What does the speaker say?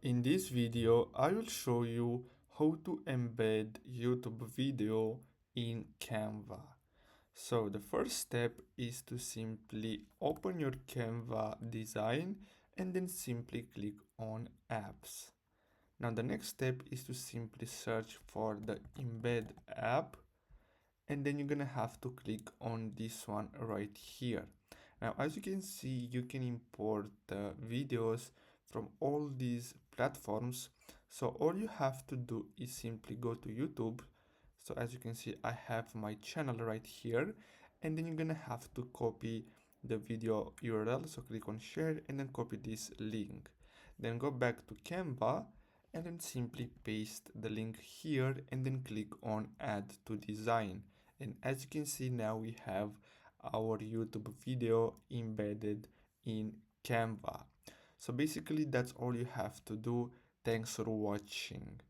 In this video, I will show you how to embed YouTube video in Canva. So the first step is to simply open your Canva design and then simply click on apps. Now the next step is to simply search for the Embed app, and then you're gonna have to click on this one right here. Now as you can see, you can import videos from all these platforms. So all you have to do is simply go to YouTube. So as you can see, I have my channel right here, and then you're gonna have to copy the video URL. So click on share and then copy this link, then go back to Canva and then simply paste the link here and then click on add to design. And as you can see, now we have our YouTube video embedded in Canva. So basically that's all you have to do. Thanks for watching.